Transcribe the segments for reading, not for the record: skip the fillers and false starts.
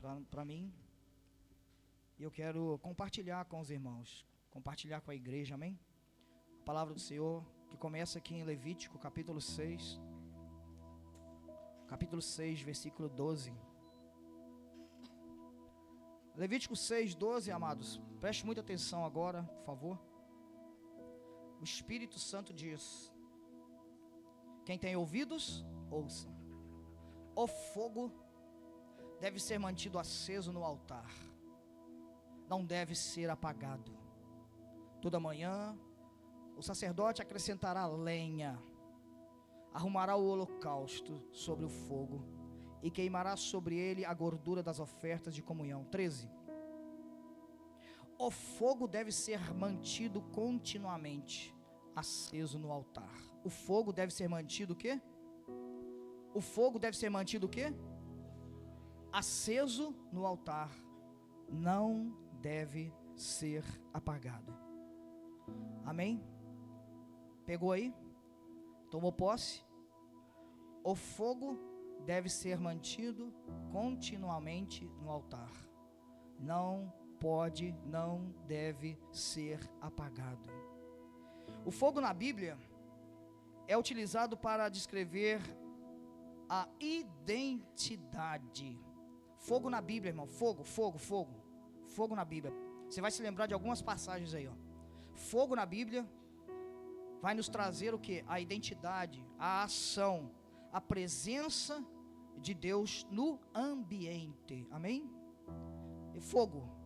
para mim. E eu quero compartilhar com os irmãos, compartilhar com a igreja, amém? A palavra do Senhor, que começa aqui em Levítico, capítulo 6, versículo 12. Levítico 6, 12, amados, preste muita atenção agora, por favor. O Espírito Santo diz: quem tem ouvidos, ouça. O fogo deve ser mantido aceso no altar, não deve ser apagado. Toda manhã o sacerdote acrescentará lenha, arrumará o holocausto sobre o fogo e queimará sobre ele a gordura das ofertas de comunhão. 13. O fogo deve ser mantido continuamente aceso no altar. O fogo deve ser mantido o quê? O fogo deve ser mantido o quê? Aceso no altar. Não deve ser apagado. Amém? Pegou aí? Tomou posse? O fogo deve ser mantido continuamente no altar. Não pode, não deve ser apagado. O fogo na Bíblia é utilizado para descrever a identidade. Fogo na Bíblia, irmão. Fogo na Bíblia. Você vai se lembrar de algumas passagens aí, ó. Fogo na Bíblia vai nos trazer o que? A identidade, a ação, a presença de Deus no ambiente. Amém? E fogo.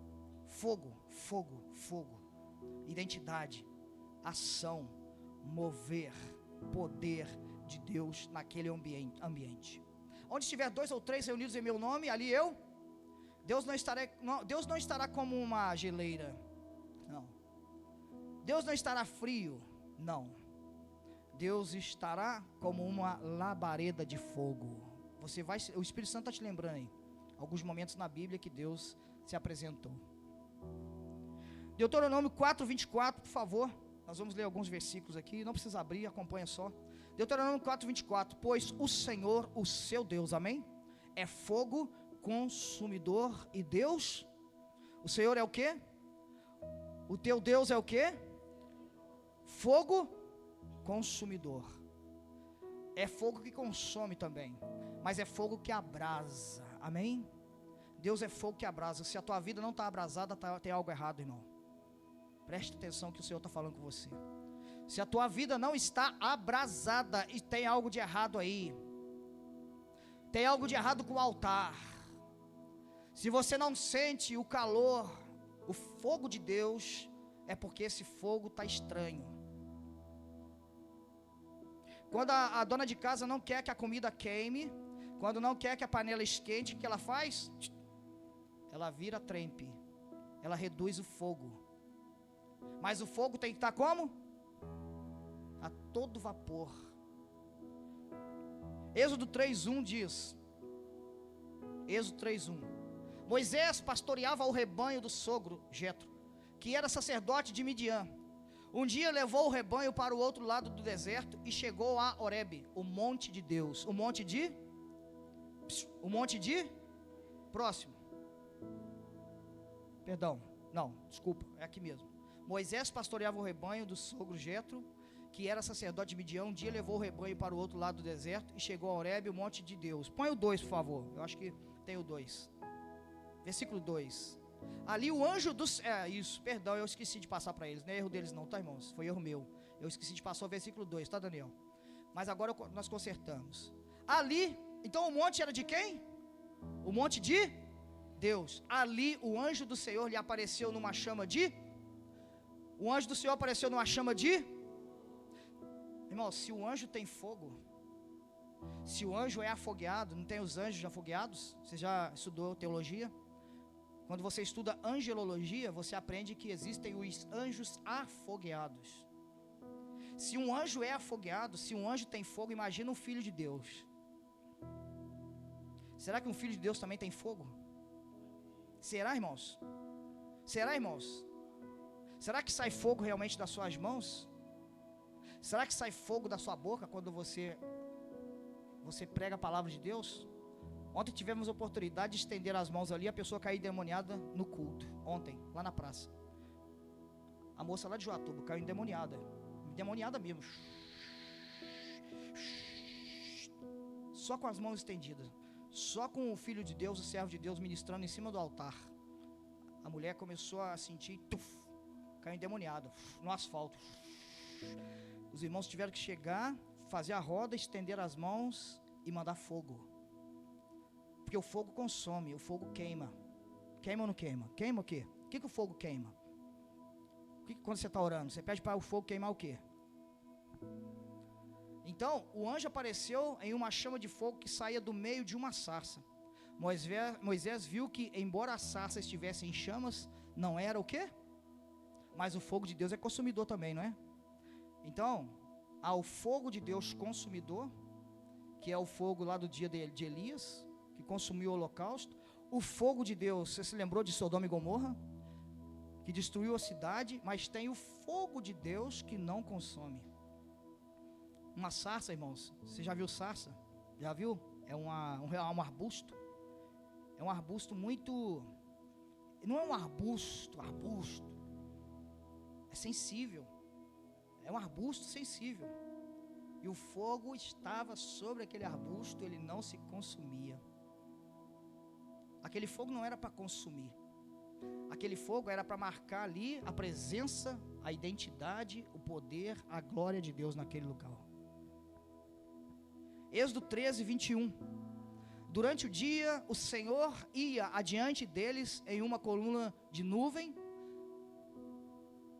Identidade, ação, mover, poder de Deus naquele ambiente. Onde estiver 2 ou 3 reunidos em meu nome, ali eu. Deus não estará como uma geleira. Não. Deus não estará frio. Não. Deus estará como uma labareda de fogo. O Espírito Santo está te lembrando aí alguns momentos na Bíblia que Deus se apresentou. Deuteronômio 4, 24, por favor. Nós vamos ler alguns versículos aqui. Não precisa abrir, acompanha só. Deuteronômio 4, 24. Pois o Senhor, o seu Deus, amém? É fogo consumidor. E Deus, o Senhor é o quê? O teu Deus é o quê? Fogo consumidor. É fogo que consome também, mas é fogo que abrasa. Amém? Deus é fogo que abrasa. Se a tua vida não está abrasada, tem algo errado, irmão. Preste atenção que o Senhor está falando com você. Se a tua vida não está abrasada, e tem algo de errado aí. Tem algo de errado com o altar. Se você não sente o calor, o fogo de Deus, é porque esse fogo está estranho. Quando a dona de casa não quer que a comida queime, quando não quer que a panela esquente, o que ela faz? Ela vira trempe. Ela reduz o fogo. Mas o fogo tem que estar como? A todo vapor. Êxodo 3:1 diz. Êxodo 3:1. Moisés pastoreava o rebanho do sogro Jetro, que era sacerdote de Midian. Um dia levou o rebanho para o outro lado do deserto e chegou a Horebe, o monte de Deus. O monte de? Próximo. Perdão, não, desculpa, é aqui mesmo. Moisés pastoreava o rebanho do sogro Jetro, que era sacerdote de Midian. Um dia levou o rebanho para o outro lado do deserto e chegou a Horebe, o monte de Deus. Põe o 2, por favor. Eu acho que tem o 2. Versículo 2. Ali o anjo dos... perdão, eu esqueci de passar para eles. Não é erro deles não, tá, irmãos? Foi erro meu. Eu esqueci de passar o versículo 2, tá, Daniel? Mas agora nós consertamos. Ali, então o monte era de quem? O monte de Deus. Ali o anjo do Senhor lhe apareceu numa chama de... O anjo do Senhor apareceu numa chama de... Irmão, se o anjo tem fogo, se o anjo é afogueado, não tem os anjos afogueados? Você já estudou teologia? Quando você estuda angelologia, você aprende que existem os anjos afogueados. Se um anjo é afogueado, se um anjo tem fogo, imagina um filho de Deus. Será que um filho de Deus também tem fogo? Será, irmãos? Será, irmãos? Será que sai fogo realmente das suas mãos? Será que sai fogo da sua boca quando você prega a palavra de Deus? Ontem tivemos a oportunidade de estender as mãos ali, a pessoa caiu endemoniada no culto. Ontem, lá na praça. A moça lá de Joatuba caiu endemoniada. Endemoniada mesmo. Só com as mãos estendidas. Só com o Filho de Deus, o servo de Deus, ministrando em cima do altar. A mulher começou a sentir, caiu endemoniada, no asfalto. Os irmãos tiveram que chegar, fazer a roda, estender as mãos e mandar fogo. Porque o fogo consome, o fogo queima. Queima ou não queima? Queima o quê? O que o fogo queima? Quando você está orando, você pede para o fogo queimar o quê? Então, o anjo apareceu em uma chama de fogo que saía do meio de uma sarça. Moisés viu que, embora a sarça estivesse em chamas, não era o quê? Mas o fogo de Deus é consumidor também, não é? Então, há o fogo de Deus consumidor, que é o fogo lá do dia de Elias, que consumiu o holocausto. O fogo de Deus, você se lembrou de Sodoma e Gomorra? Que destruiu a cidade, mas tem o fogo de Deus que não consome. Uma sarça, irmãos, você já viu sarça? Já viu? É um arbusto. É um arbusto muito... Não é um arbusto. É sensível. É um arbusto sensível. E o fogo estava sobre aquele arbusto, ele não se consumia. Aquele fogo não era para consumir. Aquele fogo era para marcar ali a presença, a identidade, o poder, a glória de Deus naquele lugar. Êxodo 13, 21. Durante o dia, o Senhor ia adiante deles em uma coluna de nuvem.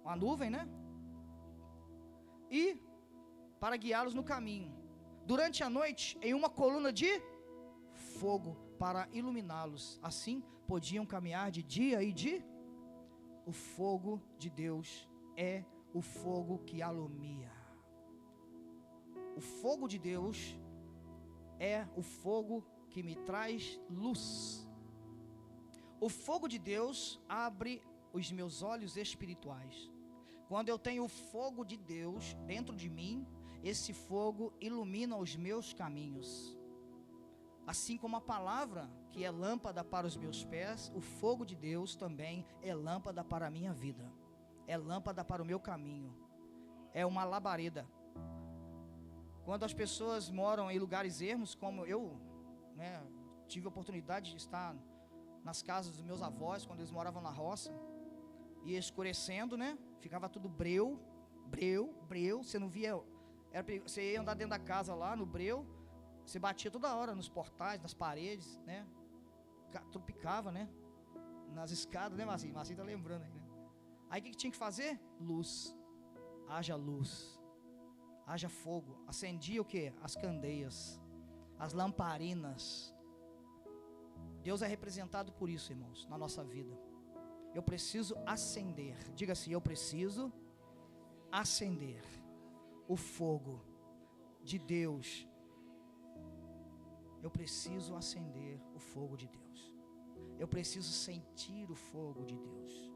Uma nuvem, né? E para guiá-los no caminho. Durante a noite, em uma coluna de fogo para iluminá-los. Assim, podiam caminhar de dia e de... O fogo de Deus é o fogo que alumia. O fogo de Deus é o fogo que me traz luz. O fogo de Deus abre os meus olhos espirituais. Quando eu tenho o fogo de Deus dentro de mim, esse fogo ilumina os meus caminhos. Assim como a palavra, que é lâmpada para os meus pés, o fogo de Deus também é lâmpada para a minha vida. É lâmpada para o meu caminho. É uma labareda. Quando as pessoas moram em lugares ermos, como eu, tive a oportunidade de estar nas casas dos meus avós, quando eles moravam na roça, ia escurecendo, ficava tudo breu, você não via, você ia andar dentro da casa lá, no breu, você batia toda hora nos portais, nas paredes, tropicava, nas escadas, Marcinho? Marcinho tá lembrando aí, Aí o que tinha que fazer? Luz, haja luz. Haja fogo. Acendia o que? As candeias, as lamparinas. Deus é representado por isso, irmãos, na nossa vida. Eu preciso acender. Diga assim: eu preciso acender o fogo de Deus. Eu preciso acender o fogo de Deus. Eu preciso sentir o fogo de Deus.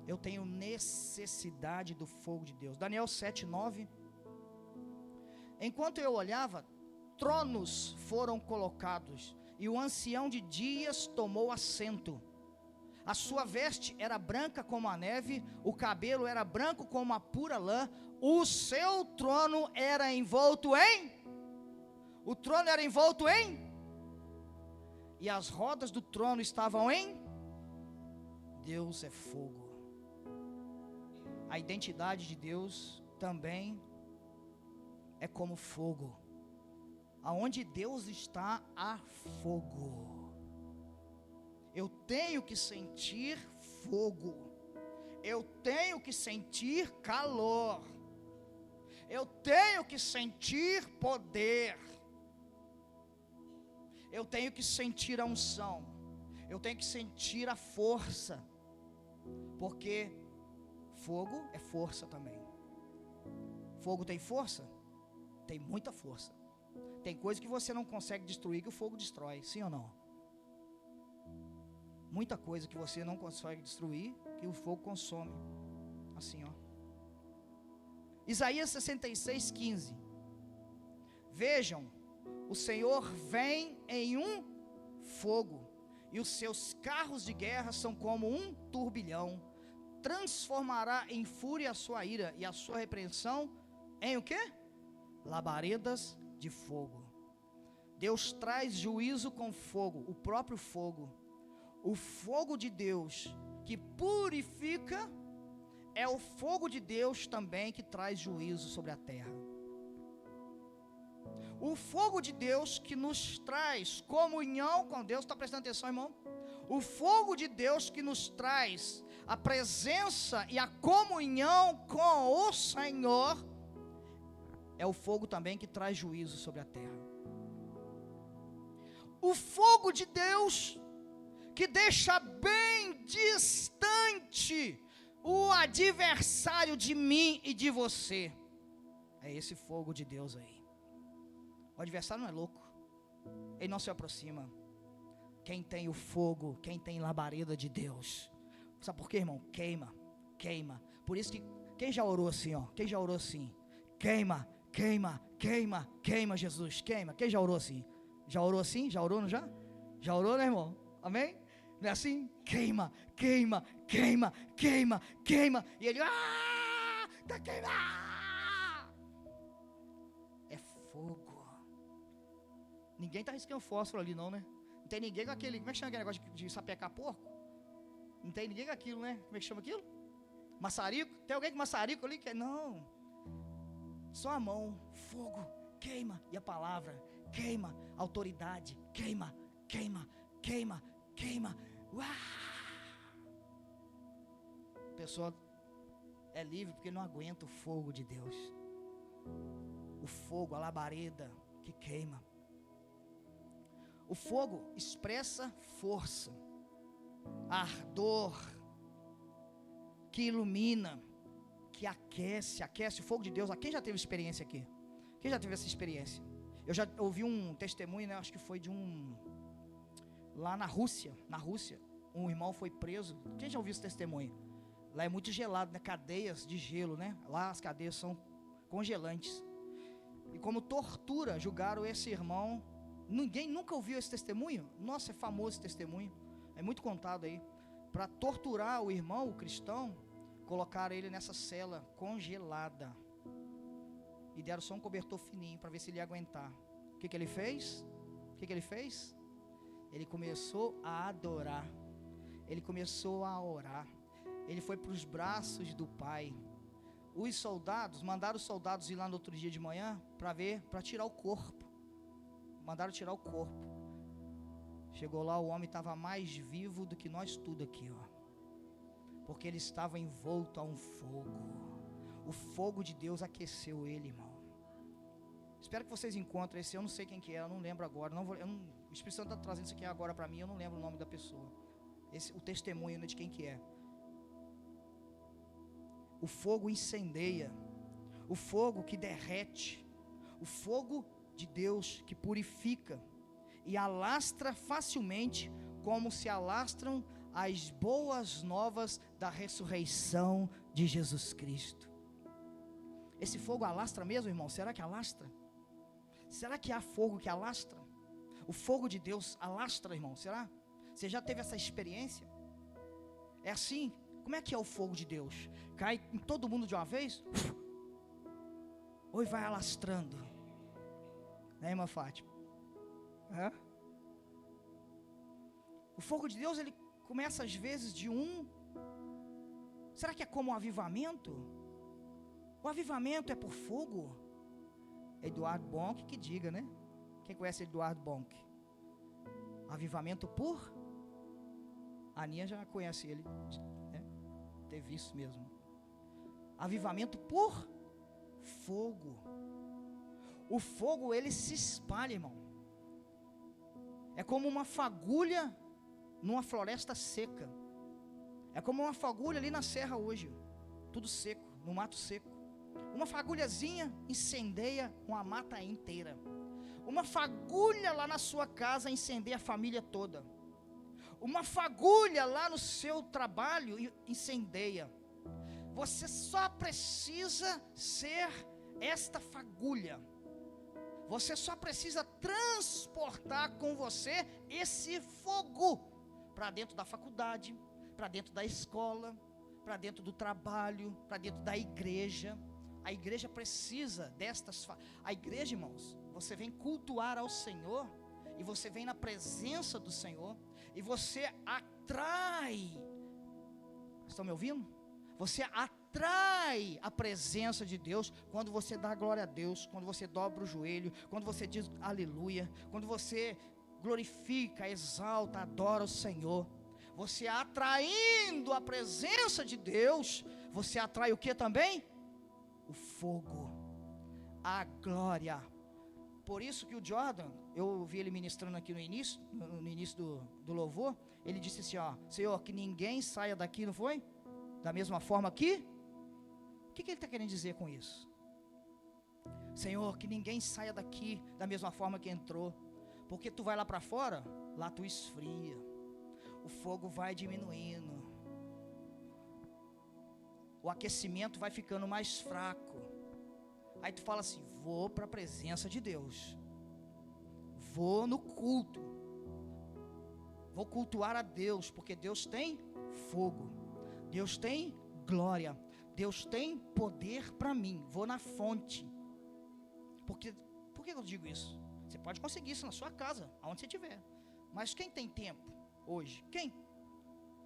Eu tenho necessidade do fogo de Deus. Daniel 7:9. Enquanto eu olhava, tronos foram colocados, e o ancião de dias tomou assento. A sua veste era branca como a neve, o cabelo era branco como a pura lã, o seu trono era envolto em... O trono era envolto em... E as rodas do trono estavam em... Deus é fogo. A identidade de Deus também é como fogo. Aonde Deus está, há fogo. Eu tenho que sentir fogo. Eu tenho que sentir calor. Eu tenho que sentir poder. Eu tenho que sentir a unção. Eu tenho que sentir a força. Porque fogo é força também. Fogo tem força? Tem muita força. Tem coisa que você não consegue destruir que o fogo destrói, sim ou não? Muita coisa que você não consegue destruir que o fogo consome. Assim, ó. Isaías 66:15. Vejam, o Senhor vem em um fogo, e os seus carros de guerra são como um turbilhão. Transformará em fúria a sua ira, e a sua repreensão em o quê? Labaredas de fogo. Deus traz juízo com fogo, o próprio fogo. O fogo de Deus que purifica é o fogo de Deus também que traz juízo sobre a terra. O fogo de Deus que nos traz comunhão com Deus, está prestando atenção, irmão? O fogo de Deus que nos traz a presença e a comunhão com o Senhor, é o fogo também que traz juízo sobre a terra. O fogo de Deus que deixa bem distante o adversário de mim e de você, é esse fogo de Deus aí. O adversário não é louco, ele não se aproxima. Quem tem o fogo, quem tem labareda de Deus, sabe por quê, irmão? Queima, queima. Por isso que, quem já orou assim, ó? Quem já orou assim? Queima, queima, queima, queima, Jesus, queima. Quem já orou assim? Já orou assim? Já orou, não já? Já orou, né, irmão? Amém? Não é assim? Queima, queima, queima, queima, queima. E ele, tá queimando. É fogo. Ninguém está riscando fósforo ali não, né? Não tem ninguém com aquele, como é que chama aquele negócio de sapecar porco? Não tem ninguém com aquilo, né? Como é que chama aquilo? Maçarico? Tem alguém com maçarico ali? Não. Só a mão, fogo, queima. E a palavra, queima. Autoridade, queima, queima, queima, queima. A pessoa é livre porque não aguenta o fogo de Deus. O fogo, a labareda que queima. O fogo expressa força, ardor, que ilumina, que aquece. O fogo de Deus. Quem já teve experiência aqui? Quem já teve essa experiência? Eu já ouvi um testemunho, né? Acho que foi de lá na Rússia, um irmão foi preso. Quem já ouviu esse testemunho? Lá é muito gelado, né? Cadeias de gelo, né? Lá as cadeias são congelantes. E como tortura, julgaram esse irmão. Ninguém nunca ouviu esse testemunho? Nossa, é famoso esse testemunho. É muito contado aí. Para torturar o irmão, o cristão, colocaram ele nessa cela congelada. E deram só um cobertor fininho para ver se ele ia aguentar. O que ele fez? Ele começou a adorar. Ele começou a orar. Ele foi para os braços do Pai. Os soldados, mandaram os soldados ir lá no outro dia de manhã para tirar o corpo. Mandaram tirar o corpo. Chegou lá, o homem estava mais vivo do que nós tudo aqui, ó. Porque ele estava envolto a um fogo. O fogo de Deus aqueceu ele, irmão. Espero que vocês encontrem esse. Eu não sei quem que é, eu não lembro agora. O Espírito Santo está trazendo isso aqui agora para mim. Eu não lembro o nome da pessoa. O testemunho de quem que é. O fogo incendeia. O fogo que derrete. O fogo de Deus que purifica e alastra facilmente, como se alastram as boas novas da ressurreição de Jesus Cristo. Esse fogo alastra mesmo, irmão? Será que alastra? Será que há fogo que alastra? O fogo de Deus alastra, irmão? Será? Você já teve essa experiência? É assim? Como é que é o fogo de Deus? Cai em todo mundo de uma vez? Ou vai alastrando? Né, irmã Fátima? É? O fogo de Deus, ele começa às vezes de será que é como um avivamento? O avivamento é por fogo? Eduardo Bonk que diga, né? Quem conhece Eduardo Bonk? Avivamento por? A Aninha já conhece ele, né? Teve isso mesmo. Avivamento por fogo. O fogo, ele se espalha, irmão. É como uma fagulha numa floresta seca. É como uma fagulha ali na serra hoje. Tudo seco, no mato seco. Uma fagulhazinha incendeia uma mata inteira. Uma fagulha lá na sua casa incendeia a família toda. Uma fagulha lá no seu trabalho incendeia. Você só precisa ser esta fagulha. Você só precisa transportar com você esse fogo para dentro da faculdade, para dentro da escola, para dentro do trabalho, para dentro da igreja. A igreja precisa a igreja, irmãos, você vem cultuar ao Senhor, e você vem na presença do Senhor, e você atrai, estão me ouvindo? Você atrai a presença de Deus, quando você dá glória a Deus, quando você dobra o joelho, quando você diz aleluia, quando você glorifica, exalta, adora o Senhor. Você atraindo a presença de Deus, você atrai o que também? O fogo, a glória. Por isso que o Jordan, eu ouvi ele ministrando aqui no início do louvor, ele disse assim, ó, Senhor, que ninguém saia daqui, não foi? Da mesma forma que? O que ele está querendo dizer com isso? Senhor, que ninguém saia daqui da mesma forma que entrou, porque tu vai lá para fora, lá tu esfria, o fogo vai diminuindo, o aquecimento vai ficando mais fraco. Aí tu fala assim, vou para a presença de Deus, vou no culto, vou cultuar a Deus, porque Deus tem fogo, Deus tem glória, Deus tem poder para mim, vou na fonte. Por que eu digo isso? Você pode conseguir isso na sua casa, aonde você estiver, mas quem tem tempo hoje? Quem?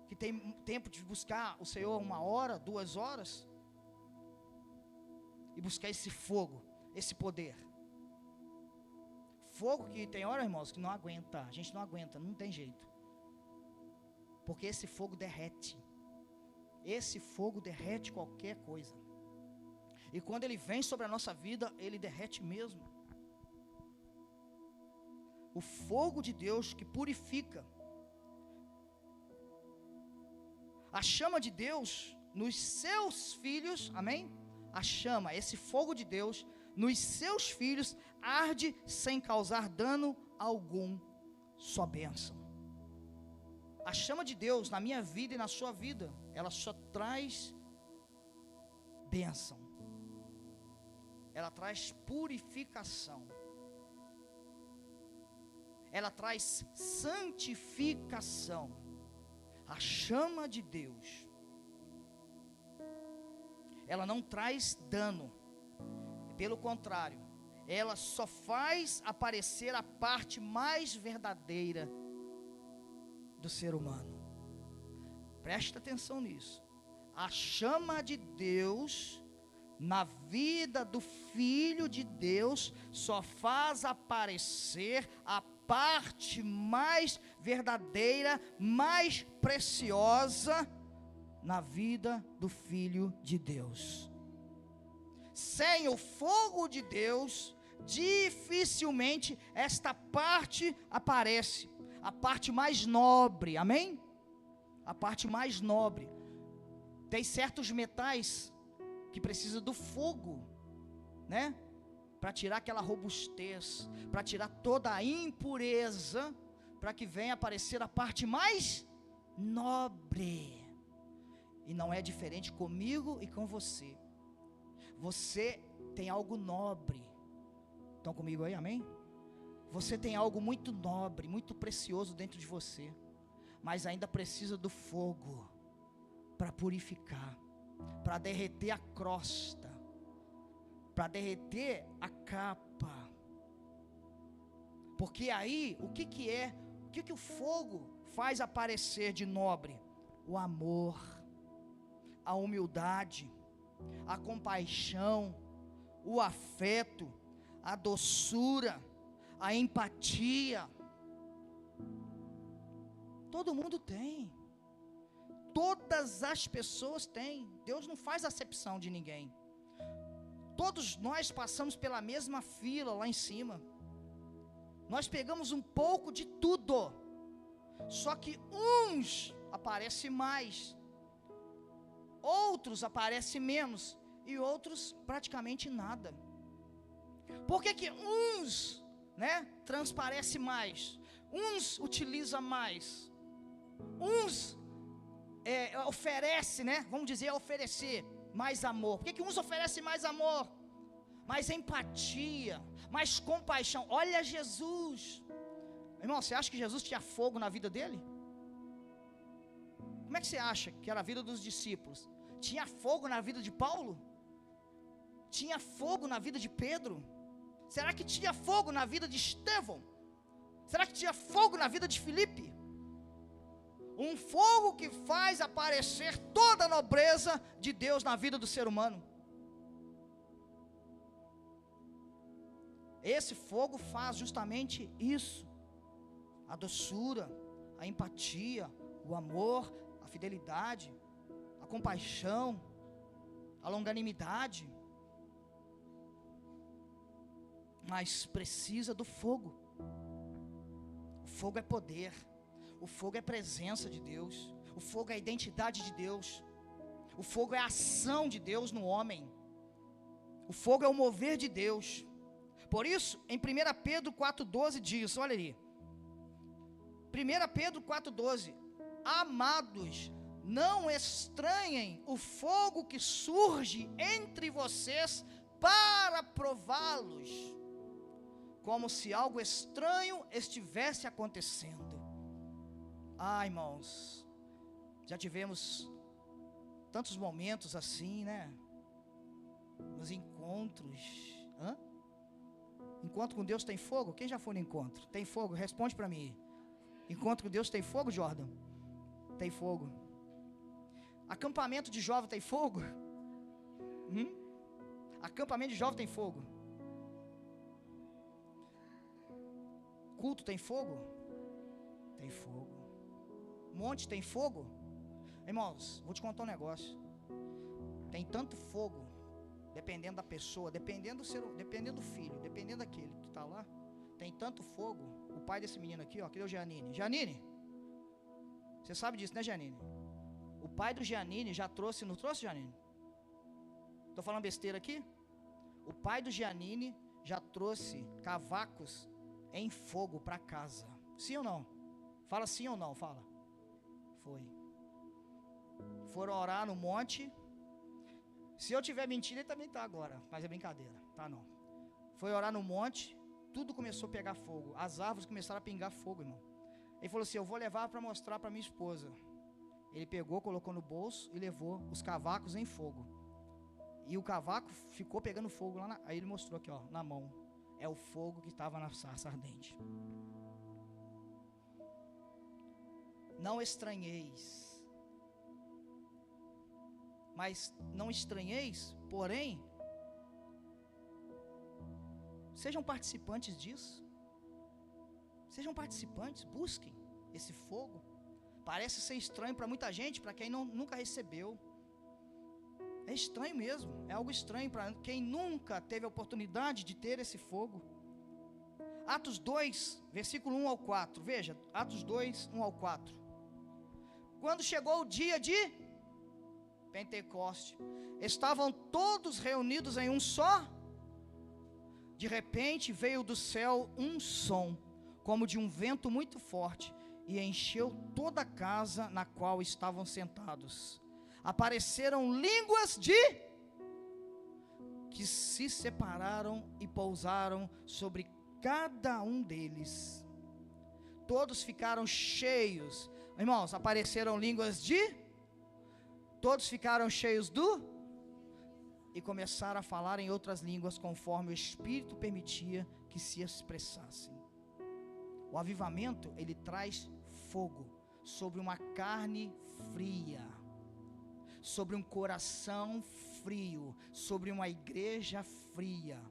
Que tem tempo de buscar o Senhor 1 hora, 2 horas, e buscar esse fogo, esse poder. Fogo que tem hora, irmãos, que não aguenta, a gente não aguenta, não tem jeito, porque esse fogo derrete, esse fogo derrete qualquer coisa, e quando ele vem sobre a nossa vida, ele derrete mesmo. O fogo de Deus que purifica, a chama de Deus nos seus filhos, amém? A chama, esse fogo de Deus nos seus filhos arde sem causar dano algum, só bênção. A chama de Deus na minha vida e na sua vida, ela só traz bênção, ela traz purificação, ela traz santificação. A chama de Deus, ela não traz dano, pelo contrário, ela só faz aparecer a parte mais verdadeira do ser humano. Preste atenção nisso. A chama de Deus na vida do Filho de Deus só faz aparecer a parte mais verdadeira, mais preciosa na vida do Filho de Deus. Sem o fogo de Deus, dificilmente esta parte aparece, a parte mais nobre, amém? A parte mais nobre. Tem certos metais que precisam do fogo, né? Para tirar aquela robustez, para tirar toda a impureza, para que venha aparecer a parte mais nobre. E não é diferente comigo e com você. Você tem algo nobre. Estão comigo aí, amém? Você tem algo muito nobre, muito precioso dentro de você, mas ainda precisa do fogo para purificar, para derreter a crosta, para derreter a capa. Porque aí, o que o fogo faz aparecer de nobre? O amor, a humildade, a compaixão, o afeto, a doçura, a empatia. Todo mundo tem, todas as pessoas têm. Deus não faz acepção de ninguém. Todos nós passamos pela mesma fila lá em cima. Nós pegamos um pouco de tudo. Só que uns aparecem mais, outros aparecem menos, e outros praticamente nada. Por que uns, transparece mais, uns utiliza mais, uns oferece, vamos dizer, oferecer mais amor? Por que uns oferecem mais amor? mais empatia, mais compaixão. Olha Jesus. Irmão, você acha que Jesus tinha fogo na vida dele? Como é que você acha que era a vida dos discípulos? Tinha fogo na vida de Paulo? Tinha fogo na vida de Pedro? Será que tinha fogo na vida de Estevão? Será que tinha fogo na vida de Filipe? Um fogo que faz aparecer toda a nobreza de Deus na vida do ser humano. Esse fogo faz justamente isso: a doçura, a empatia, o amor, a fidelidade, a compaixão, a longanimidade. Mas precisa do fogo. O fogo é poder, o fogo é presença de Deus, o fogo é a identidade de Deus, o fogo é a ação de Deus no homem, o fogo é o mover de Deus. Por isso, em 1 Pedro 4,12 diz, olha ali, 1 Pedro 4,12: amados, não estranhem o fogo que surge entre vocês para prová-los, como se algo estranho estivesse acontecendo. Irmãos, já tivemos tantos momentos assim, né? Nos encontros. Encontro com Deus tem fogo? Quem já foi no encontro? Tem fogo? Responde para mim. Encontro com Deus tem fogo, Jordan? Tem fogo. Acampamento de jovem tem fogo? Acampamento de jovem tem fogo. Culto tem fogo? Tem fogo. Monte tem fogo? Irmãos, vou te contar um negócio. Tem tanto fogo, dependendo da pessoa, dependendo do filho, dependendo daquele que está lá. Tem tanto fogo. O pai desse menino aqui, ó, que é o Giannini. Giannini, você sabe disso, né, Giannini? O pai do Giannini já trouxe, não trouxe, Giannini? Estou falando besteira aqui? O pai do Giannini já trouxe cavacos em fogo para casa. Sim ou não? Fala sim ou não, fala. Foi. Foram orar no monte. Se eu tiver mentindo, ele também está agora, mas é brincadeira, tá não. Foi orar no monte, tudo começou a pegar fogo. As árvores começaram a pingar fogo, irmão. Ele falou assim: eu vou levar para mostrar para minha esposa. Ele pegou, colocou no bolso e levou os cavacos em fogo. E o cavaco ficou pegando fogo lá, aí ele mostrou aqui, ó, na mão. É o fogo que estava na sarça ardente. Não estranheis. Mas não estranheis, porém, sejam participantes disso. Sejam participantes, busquem esse fogo. Parece ser estranho para muita gente, para quem nunca recebeu. É estranho mesmo, é algo estranho para quem nunca teve a oportunidade de ter esse fogo. Atos 2, versículo 1 ao 4, veja, Atos 2, 1 ao 4. Quando chegou o dia de Pentecoste, estavam todos reunidos em um só. De repente veio do céu um som, como de um vento muito forte, e encheu toda a casa na qual estavam sentados. Apareceram línguas que se separaram e pousaram sobre cada um deles. Todos ficaram cheios. Irmãos, apareceram línguas todos ficaram cheios e começaram a falar em outras línguas, conforme o Espírito permitia que se expressassem. O avivamento, ele traz fogo sobre uma carne fria, sobre um coração frio, sobre uma igreja fria.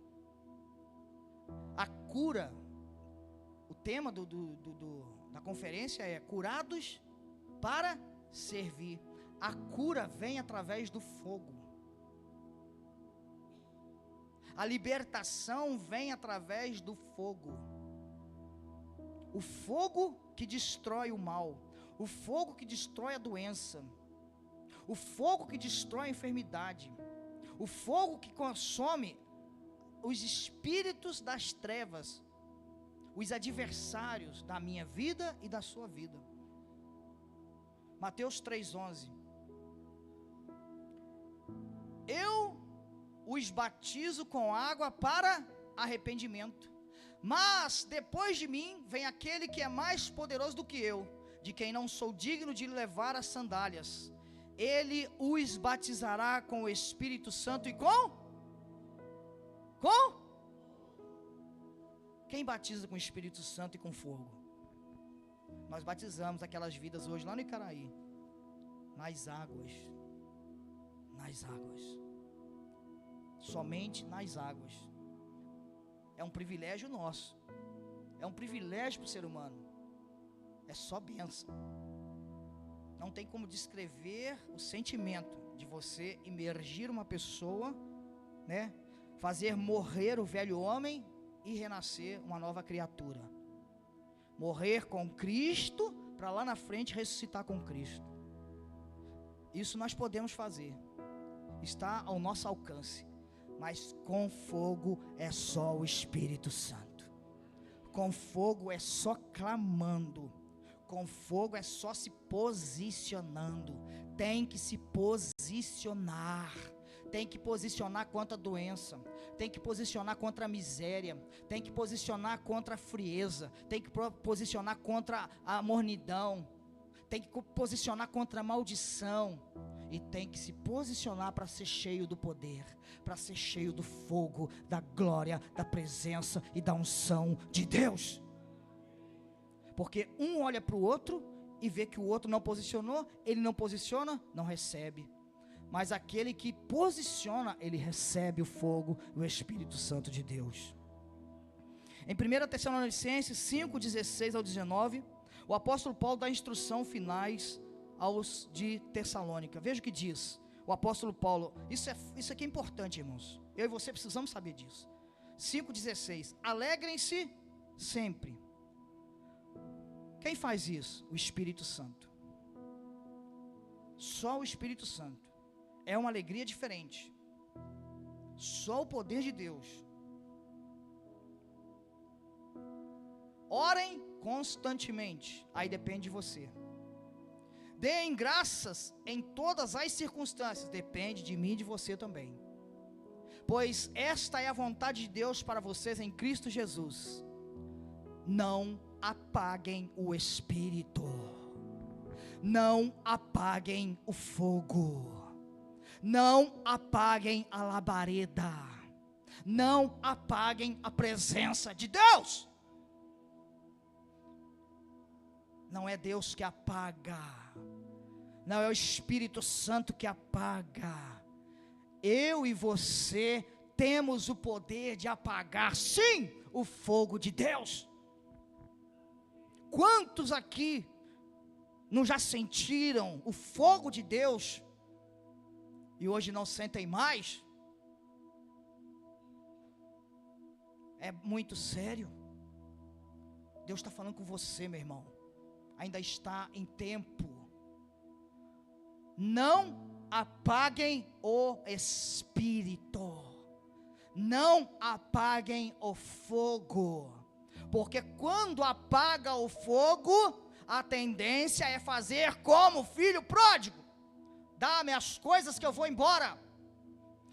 A cura, o tema da conferência é curados para servir. A cura vem através do fogo. A libertação vem através do fogo. O fogo que destrói o mal, o fogo que destrói a doença, o fogo que destrói a enfermidade, o fogo que consome os espíritos das trevas, os adversários da minha vida e da sua vida. Mateus 3,11. Eu os batizo com água para arrependimento. Mas depois de mim vem aquele que é mais poderoso do que eu, de quem não sou digno de levar as sandálias. Ele os batizará com o Espírito Santo e com? Quem batiza com o Espírito Santo e com fogo? Nós batizamos aquelas vidas hoje lá no Icaraí, nas águas, somente nas águas. É um privilégio nosso, é um privilégio para o ser humano, é só bênção. Não tem como descrever o sentimento de você imergir uma pessoa, né? Fazer morrer o velho homem e renascer uma nova criatura. Morrer com Cristo, para lá na frente ressuscitar com Cristo. Isso nós podemos fazer, está ao nosso alcance. Mas com fogo é só o Espírito Santo. Com fogo é só clamando. Com fogo é só se posicionando. Tem que se posicionar. Tem que posicionar contra a doença. Tem que posicionar contra a miséria. Tem que posicionar contra a frieza. Tem que posicionar contra a mornidão. Tem que posicionar contra a maldição. E tem que se posicionar para ser cheio do poder, para ser cheio do fogo, da glória, da presença e da unção de Deus. Porque um olha para o outro e vê que o outro não posicionou, ele não posiciona, não recebe. Mas aquele que posiciona, ele recebe o fogo e o Espírito Santo de Deus. Em 1 Tessalonicenses 5, 16 ao 19, o apóstolo Paulo dá instrução finais aos de Tessalônica. Veja o que diz o apóstolo Paulo. Isso aqui é importante, irmãos. Eu e você precisamos saber disso. 5,16. Alegrem-se sempre. Quem faz isso? O Espírito Santo. Só o Espírito Santo. É uma alegria diferente. Só o poder de Deus. Orem constantemente. Aí depende de você. Deem graças em todas as circunstâncias. Depende de mim e de você também. Pois esta é a vontade de Deus para vocês em Cristo Jesus. Não apaguem o Espírito. Não apaguem o fogo. Não apaguem a labareda. Não apaguem a presença de Deus. Não é Deus que apaga. Não é o Espírito Santo que apaga. Eu e você temos o poder de apagar, sim, o fogo de Deus. Quantos aqui não já sentiram o fogo de Deus e hoje não sentem mais? É muito sério. Deus está falando com você, meu irmão. Ainda está em tempo. Não apaguem o Espírito. Não apaguem o fogo. Porque quando apaga o fogo, a tendência é fazer como o filho pródigo. Dá-me as coisas que eu vou embora.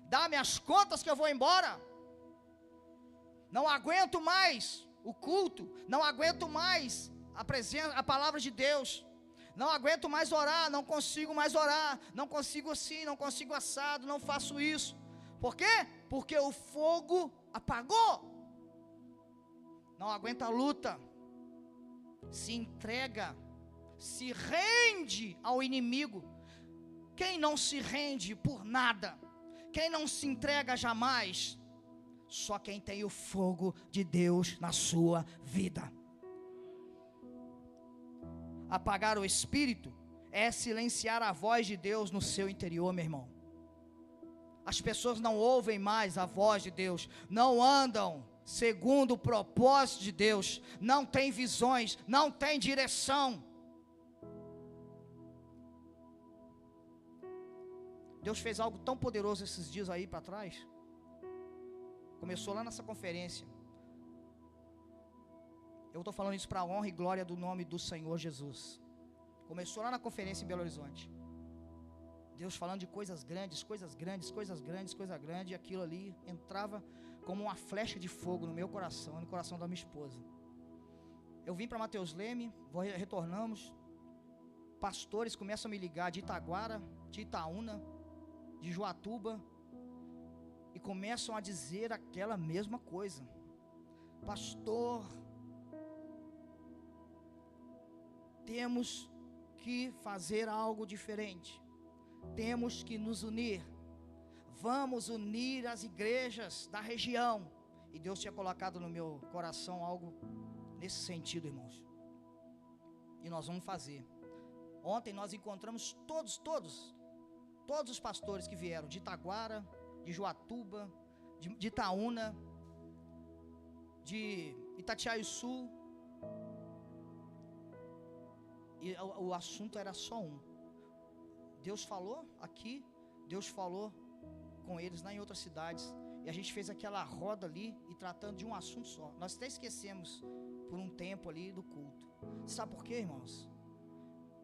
Dá-me as contas que eu vou embora. Não aguento mais o culto. Não aguento mais a presença, a palavra de Deus. Não aguento mais orar, não consigo mais orar, não consigo assim, não consigo assado, não faço isso. Por quê? Porque o fogo apagou. Não aguenta a luta, se entrega, se rende ao inimigo. Quem não se rende por nada, quem não se entrega jamais, só quem tem o fogo de Deus na sua vida. Apagar o Espírito é silenciar a voz de Deus no seu interior, meu irmão. As pessoas não ouvem mais a voz de Deus, não andam segundo o propósito de Deus, não tem visões, não tem direção. Deus fez algo tão poderoso esses dias aí para trás. Começou lá nessa conferência. Eu estou falando isso para a honra e glória do nome do Senhor Jesus. Começou lá na conferência em Belo Horizonte. Deus falando de coisas grandes, e aquilo ali entrava como uma flecha de fogo no meu coração e no coração da minha esposa. Eu vim para Mateus Leme, retornamos, pastores começam a me ligar de Itaguara, de Itaúna, de Joatuba, e começam a dizer aquela mesma coisa: pastor, temos que fazer algo diferente, temos que nos unir, vamos unir as igrejas da região. E Deus tinha colocado no meu coração algo nesse sentido, irmãos, e nós vamos fazer. Ontem nós encontramos todos os pastores que vieram de Itaguara, de Joatuba, de Itaúna, de Itatiaiçu, e o assunto era só um. Deus falou aqui, Deus falou com eles lá em outras cidades, e a gente fez aquela roda ali, e tratando de um assunto só. Nós até esquecemos por um tempo ali do culto. Sabe por quê, irmãos?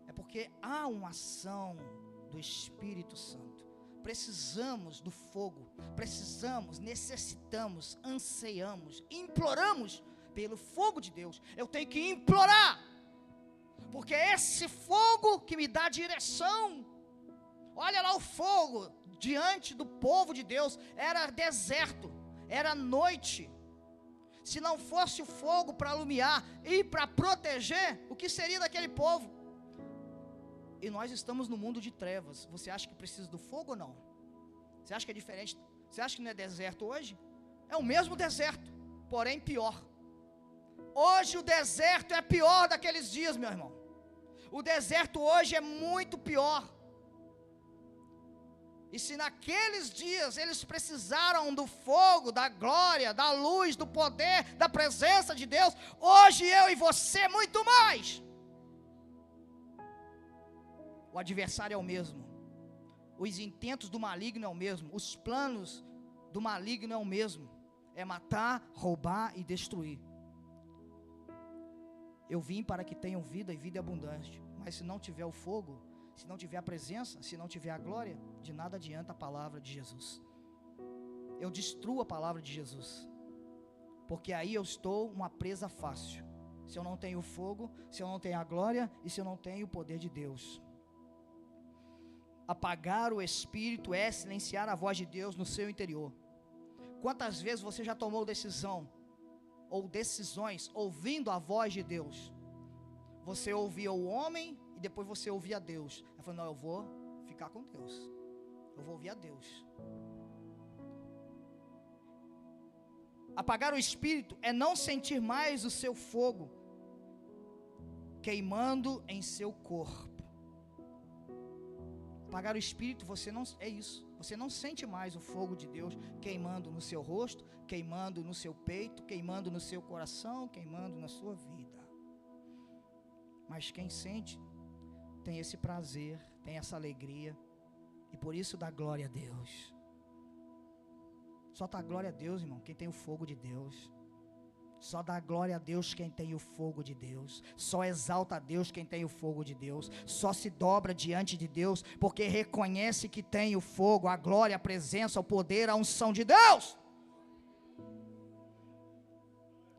É porque há uma ação do Espírito Santo. Precisamos do fogo, necessitamos, anseiamos, imploramos pelo fogo de Deus. Eu tenho que implorar, porque é esse fogo que me dá direção. Olha lá o fogo diante do povo de Deus, era deserto, era noite. Se não fosse o fogo para iluminar e para proteger, o que seria daquele povo? E nós estamos no mundo de trevas. Você acha que precisa do fogo ou não? Você acha que é diferente? Você acha que não é deserto hoje? É o mesmo deserto, porém pior. Hoje o deserto é pior daqueles dias, meu irmão. O deserto hoje é muito pior. E se naqueles dias eles precisaram do fogo, da glória, da luz, do poder, da presença de Deus, hoje eu e você muito mais. O adversário é o mesmo, os intentos do maligno é o mesmo, os planos do maligno é o mesmo, é matar, roubar e destruir. Eu vim para que tenham vida e vida abundante, mas se não tiver o fogo, se não tiver a presença, se não tiver a glória, de nada adianta a palavra de Jesus. Eu destruo a palavra de Jesus, porque aí eu estou uma presa fácil, se eu não tenho o fogo, se eu não tenho a glória e se eu não tenho o poder de Deus. Apagar o Espírito é silenciar a voz de Deus no seu interior. Quantas vezes você já tomou decisão, ou decisões, ouvindo a voz de Deus? Você ouvia o homem, e depois você ouvia Deus. Eu falei, não, eu vou ficar com Deus, eu vou ouvir a Deus. Apagar o Espírito é não sentir mais o seu fogo queimando em seu corpo. Apagar o Espírito, você não sente mais o fogo de Deus queimando no seu rosto, queimando no seu peito, queimando no seu coração, queimando na sua vida. Mas quem sente, tem esse prazer, tem essa alegria, e por isso dá glória a Deus. Só dá glória a Deus, irmão, quem tem o fogo de Deus. Só dá glória a Deus quem tem o fogo de Deus. Só exalta a Deus quem tem o fogo de Deus. Só se dobra diante de Deus porque reconhece que tem o fogo, a glória, a presença, o poder, a unção de Deus.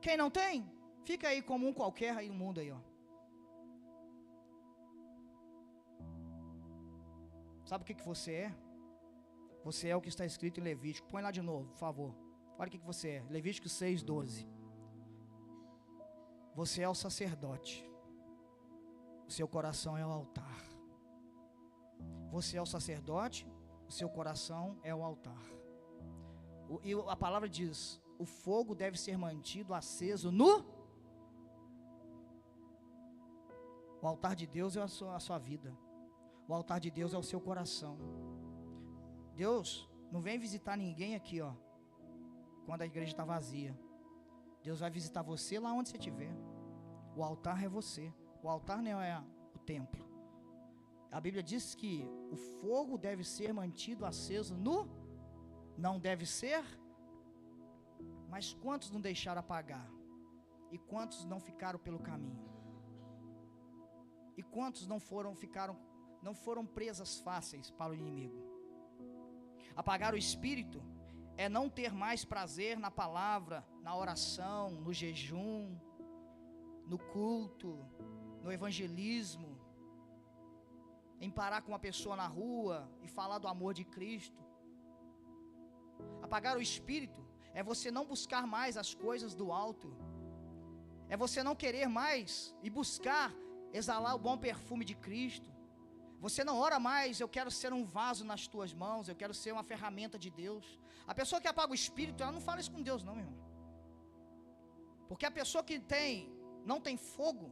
Quem não tem, fica aí como um qualquer aí no mundo aí, ó. Sabe o que você é? Você é o que está escrito em Levítico. Põe lá de novo, por favor. Olha o que você é. Levítico 6:12. Você é o sacerdote. O seu coração é o altar. Você é o sacerdote, o seu coração é o altar. E a palavra diz: o fogo deve ser mantido aceso no... O altar de Deus é a sua vida. O altar de Deus é o seu coração. Deus não vem visitar ninguém aqui, ó, quando a igreja está vazia. Deus vai visitar você lá onde você estiver. O altar é você. O altar não é o templo. A Bíblia diz que o fogo deve ser mantido aceso no... Não deve ser. Mas quantos não deixaram apagar? E quantos não ficaram pelo caminho? E quantos não ficaram não foram presas fáceis para o inimigo. Apagar o espírito é não ter mais prazer na palavra, na oração, no jejum, no culto, no evangelismo, em parar com uma pessoa na rua e falar do amor de Cristo. Apagar o espírito é você não buscar mais as coisas do alto, é você não querer mais e buscar exalar o bom perfume de Cristo. Você não ora mais, eu quero ser um vaso nas tuas mãos, eu quero ser uma ferramenta de Deus. A pessoa que apaga o espírito, ela não fala isso com Deus não, meu irmão. Porque a pessoa que não tem fogo,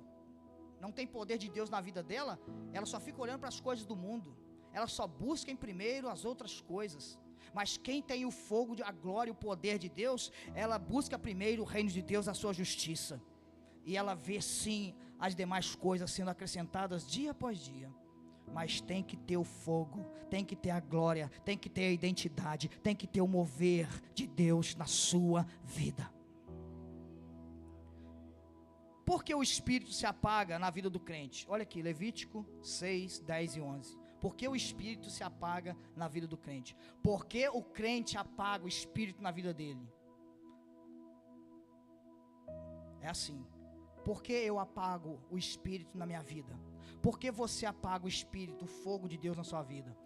não tem poder de Deus na vida dela, ela só fica olhando para as coisas do mundo. Ela só busca em primeiro as outras coisas. Mas quem tem o fogo, a glória e o poder de Deus, ela busca primeiro o reino de Deus, a sua justiça. E ela vê sim as demais coisas sendo acrescentadas dia após dia. Mas tem que ter o fogo, tem que ter a glória, tem que ter a identidade, tem que ter o mover de Deus na sua vida. Por que o espírito se apaga na vida do crente? Olha aqui, Levítico 6, 10 e 11. Por que o espírito se apaga na vida do crente? Por que o crente apaga o espírito na vida dele? É assim. Por que eu apago o espírito na minha vida? Por que você apaga o espírito, o fogo de Deus na sua vida?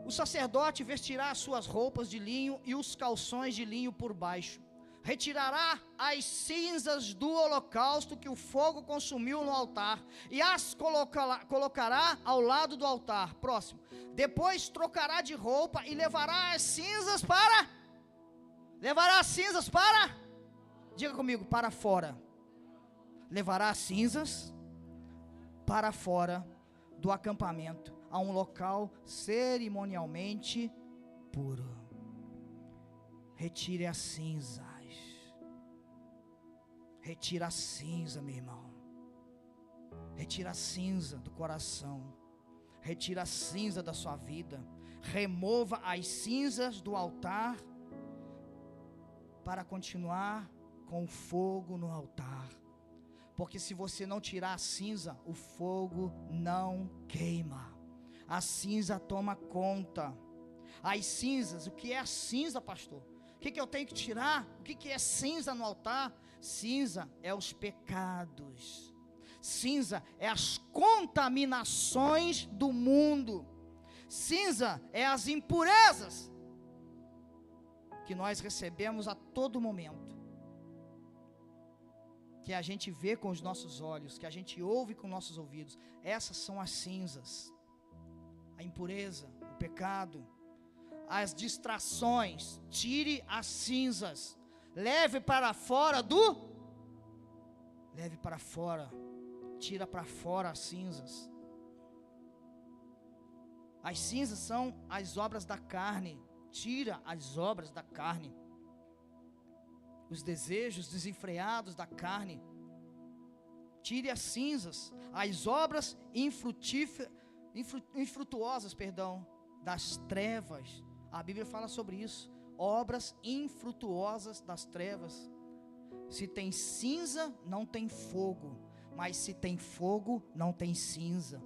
O sacerdote vestirá as suas roupas de linho e os calções de linho por baixo. Retirará as cinzas do holocausto que o fogo consumiu no altar e as colocará ao lado do altar. Próximo. Depois trocará de roupa e levará as cinzas para... Levará as cinzas para... Diga comigo, para fora. Levará as cinzas para fora do acampamento, a um local cerimonialmente puro. Retire as cinzas. Retira a cinza, meu irmão. Retira a cinza do coração. Retira a cinza da sua vida. Remova as cinzas do altar para continuar com o fogo no altar. Porque se você não tirar a cinza, o fogo não queima. A cinza toma conta. As cinzas, o que é a cinza, pastor? O que eu tenho que tirar? O que é cinza no altar? Cinza é os pecados. Cinza é as contaminações do mundo. Cinza é as impurezas que nós recebemos a todo momento. Que a gente vê com os nossos olhos, que a gente ouve com nossos ouvidos. Essas são as cinzas. A impureza, o pecado, as distrações. Tire as cinzas. Leve para fora Leve para fora. Tira para fora as cinzas. As cinzas são as obras da carne. Tira as obras da carne. Os desejos desenfreados da carne. Tire as cinzas, as obras infrutuosas, das trevas. A Bíblia fala sobre isso. Obras infrutuosas das trevas. Se tem cinza, não tem fogo. Mas se tem fogo, não tem cinza.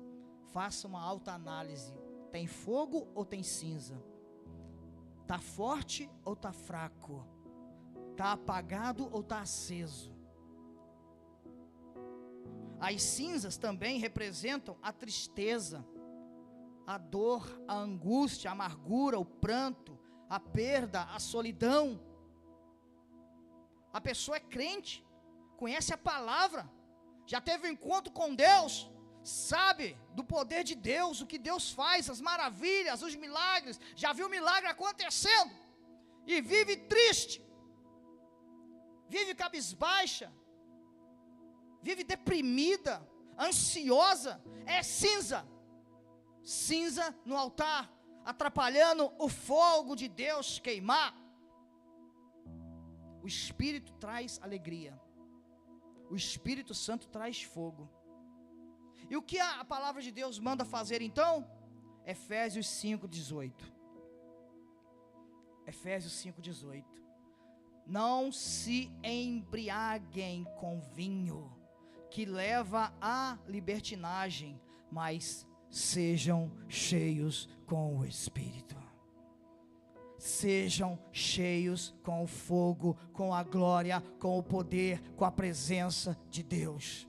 Faça uma autoanálise. Tem fogo ou tem cinza? Está forte ou está fraco? Está apagado ou está aceso? As cinzas também representam a tristeza, a dor, a angústia, a amargura, o pranto, a perda, a solidão. A pessoa é crente, conhece a palavra, já teve um encontro com Deus, sabe do poder de Deus, o que Deus faz, as maravilhas, os milagres, já viu o milagre acontecendo, e vive triste, vive cabisbaixa, vive deprimida, ansiosa, é cinza, cinza no altar, atrapalhando o fogo de Deus queimar. O Espírito traz alegria, o Espírito Santo traz fogo. E o que a palavra de Deus manda fazer então? Efésios 5:18. Efésios 5:18. Não se embriaguem com vinho, que leva à libertinagem, mas sejam cheios com o Espírito. Sejam cheios com o fogo, com a glória, com o poder, com a presença de Deus.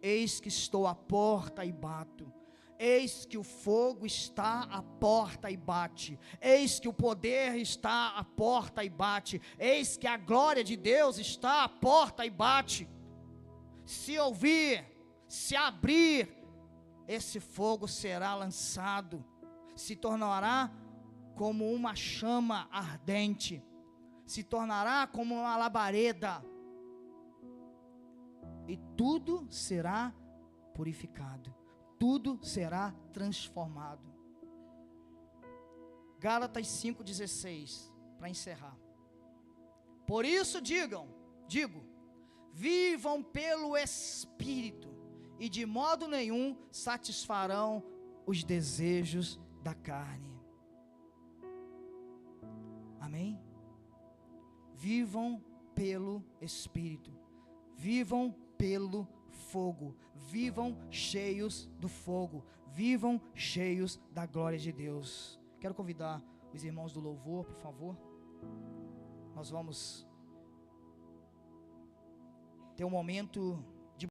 Eis que estou à porta e bato. Eis que o fogo está à porta e bate. Eis que o poder está à porta e bate. Eis que a glória de Deus está à porta e bate. Se ouvir, se abrir, esse fogo será lançado, se tornará como uma chama ardente, se tornará como uma labareda, e tudo será purificado, tudo será transformado. Gálatas 5,16, para encerrar. Por isso digo, vivam pelo Espírito, e de modo nenhum satisfarão os desejos da carne. Amém? Vivam pelo Espírito, vivam pelo fogo, vivam cheios do fogo, vivam cheios da glória de Deus. Quero convidar os irmãos do louvor, por favor. Nós vamos ter um momento